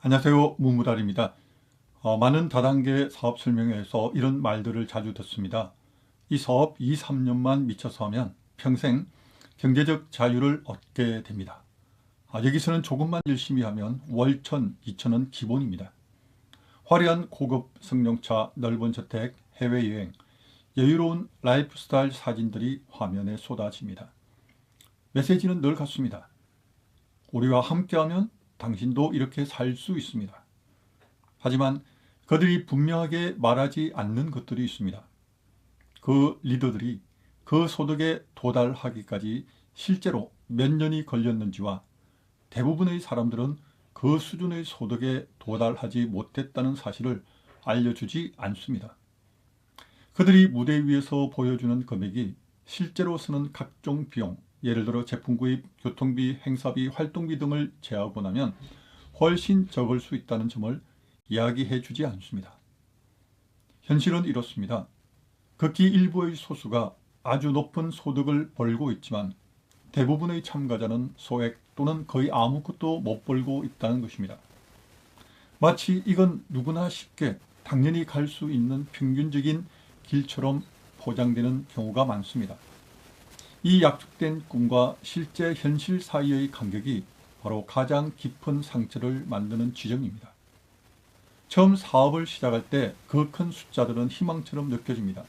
안녕하세요. 문무달입니다. 많은 다단계 사업 설명회에서 이런 말들을 자주 듣습니다. 이 사업 2, 3년만 미쳐서 하면 평생 경제적 자유를 얻게 됩니다. 여기서는 조금만 열심히 하면 월 1,000, 2,000원 기본입니다. 화려한 고급 승용차, 넓은 저택, 해외여행, 여유로운 라이프스타일 사진들이 화면에 쏟아집니다. 메시지는 늘 같습니다. 우리와 함께하면 당신도 이렇게 살 수 있습니다. 하지만 그들이 분명하게 말하지 않는 것들이 있습니다. 그 리더들이 그 소득에 도달하기까지 실제로 몇 년이 걸렸는지와 대부분의 사람들은 그 수준의 소득에 도달하지 못했다는 사실을 알려주지 않습니다. 그들이 무대 위에서 보여주는 금액이 실제로 쓰는 각종 비용, 예를 들어 제품 구입, 교통비, 행사비, 활동비 등을 제하고 나면 훨씬 적을 수 있다는 점을 이야기해 주지 않습니다. 현실은 이렇습니다. 극히 일부의 소수가 아주 높은 소득을 벌고 있지만 대부분의 참가자는 소액 또는 거의 아무것도 못 벌고 있다는 것입니다. 마치 이건 누구나 쉽게 당연히 갈 수 있는 평균적인 길처럼 포장되는 경우가 많습니다. 이 약속된 꿈과 실제 현실 사이의 간격이 바로 가장 깊은 상처를 만드는 지점입니다. 처음 사업을 시작할 때 그 큰 숫자들은 희망처럼 느껴집니다.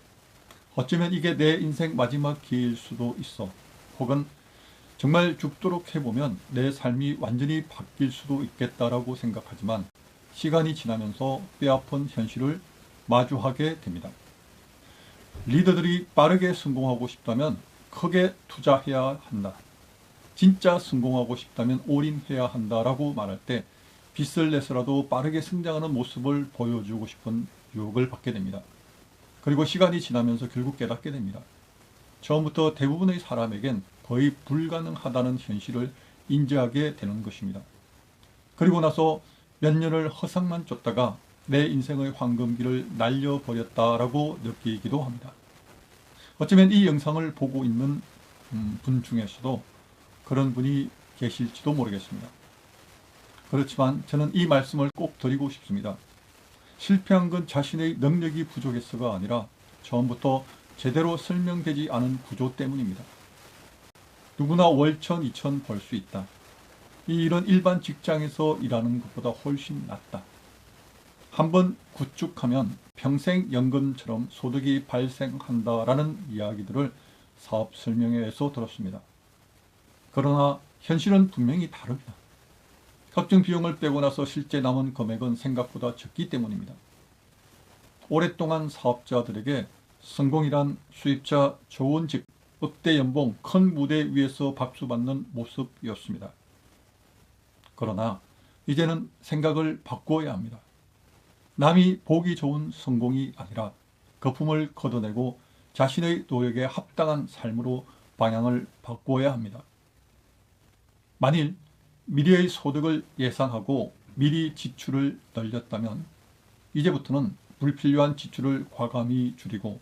어쩌면 이게 내 인생 마지막 기회일 수도 있어. 혹은 정말 죽도록 해보면 내 삶이 완전히 바뀔 수도 있겠다라고 생각하지만 시간이 지나면서 뼈아픈 현실을 마주하게 됩니다. 리더들이 빠르게 성공하고 싶다면 크게 투자해야 한다. 진짜 성공하고 싶다면 올인해야 한다라고 말할 때 빚을 내서라도 빠르게 성장하는 모습을 보여주고 싶은 유혹을 받게 됩니다. 그리고 시간이 지나면서 결국 깨닫게 됩니다. 처음부터 대부분의 사람에겐 거의 불가능하다는 현실을 인지하게 되는 것입니다. 그리고 나서 몇 년을 허상만 쫓다가 내 인생의 황금기를 날려버렸다라고 느끼기도 합니다. 어쩌면 이 영상을 보고 있는 분 중에서도 그런 분이 계실지도 모르겠습니다. 그렇지만 저는 이 말씀을 꼭 드리고 싶습니다. 실패한 건 자신의 능력이 부족해서가 아니라 처음부터 제대로 설명되지 않은 구조 때문입니다. 누구나 월 1,000, 2,000 벌 수 있다. 이런 일반 직장에서 일하는 것보다 훨씬 낫다. 한번 구축하면 평생 연금처럼 소득이 발생한다라는 이야기들을 사업 설명회에서 들었습니다. 그러나 현실은 분명히 다릅니다. 각종 비용을 빼고 나서 실제 남은 금액은 생각보다 적기 때문입니다. 오랫동안 사업자들에게 성공이란 수입자, 좋은 집, 억대 연봉, 큰 무대 위에서 박수받는 모습이었습니다. 그러나 이제는 생각을 바꾸어야 합니다. 남이 보기 좋은 성공이 아니라 거품을 걷어내고 자신의 노력에 합당한 삶으로 방향을 바꾸어야 합니다. 만일 미래의 소득을 예상하고 미리 지출을 늘렸다면 이제부터는 불필요한 지출을 과감히 줄이고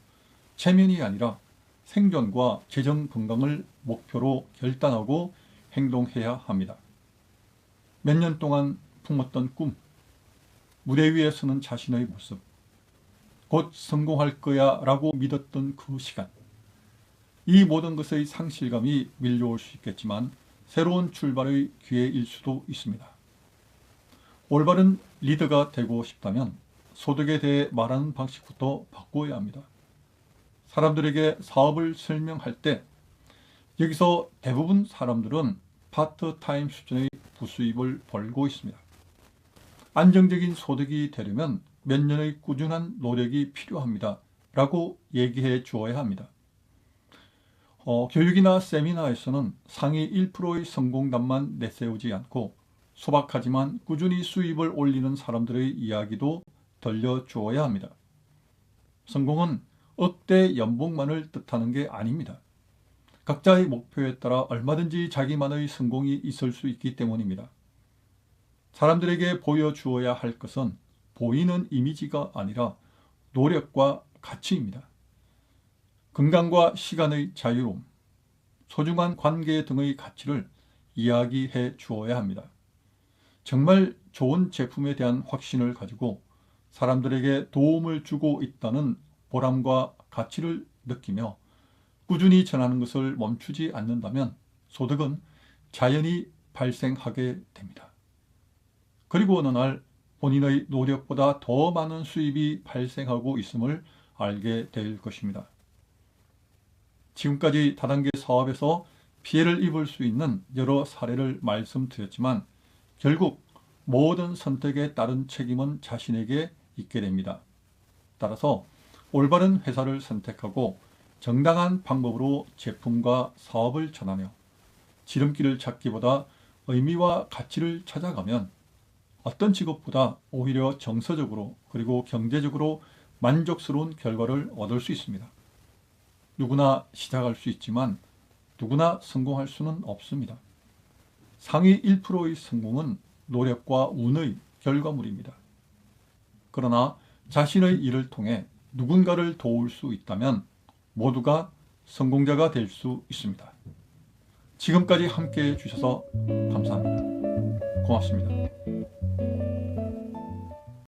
체면이 아니라 생존과 재정 건강을 목표로 결단하고 행동해야 합니다. 몇 년 동안 품었던 꿈, 무대 위에 서는 자신의 모습, 곧 성공할 거야 라고 믿었던 그 시간, 이 모든 것의 상실감이 밀려올 수 있겠지만 새로운 출발의 기회일 수도 있습니다. 올바른 리더가 되고 싶다면 소득에 대해 말하는 방식부터 바꾸어야 합니다. 사람들에게 사업을 설명할 때 여기서 대부분 사람들은 파트타임 수준의 부수입을 벌고 있습니다. 안정적인 소득이 되려면 몇 년의 꾸준한 노력이 필요합니다. 라고 얘기해 주어야 합니다. 교육이나 세미나에서는 상위 1%의 성공담만 내세우지 않고 소박하지만 꾸준히 수입을 올리는 사람들의 이야기도 들려주어야 합니다. 성공은 억대 연봉만을 뜻하는 게 아닙니다. 각자의 목표에 따라 얼마든지 자기만의 성공이 있을 수 있기 때문입니다. 사람들에게 보여주어야 할 것은 보이는 이미지가 아니라 노력과 가치입니다. 건강과 시간의 자유로움, 소중한 관계 등의 가치를 이야기해 주어야 합니다. 정말 좋은 제품에 대한 확신을 가지고 사람들에게 도움을 주고 있다는 보람과 가치를 느끼며 꾸준히 전하는 것을 멈추지 않는다면 소득은 자연히 발생하게 됩니다. 그리고 어느 날 본인의 노력보다 더 많은 수입이 발생하고 있음을 알게 될 것입니다. 지금까지 다단계 사업에서 피해를 입을 수 있는 여러 사례를 말씀드렸지만 결국 모든 선택에 따른 책임은 자신에게 있게 됩니다. 따라서 올바른 회사를 선택하고 정당한 방법으로 제품과 사업을 전하며 지름길을 찾기보다 의미와 가치를 찾아가면 어떤 직업보다 오히려 정서적으로 그리고 경제적으로 만족스러운 결과를 얻을 수 있습니다. 누구나 시작할 수 있지만 누구나 성공할 수는 없습니다. 상위 1%의 성공은 노력과 운의 결과물입니다. 그러나 자신의 일을 통해 누군가를 도울 수 있다면 모두가 성공자가 될 수 있습니다. 지금까지 함께해 주셔서 감사합니다. 고맙습니다.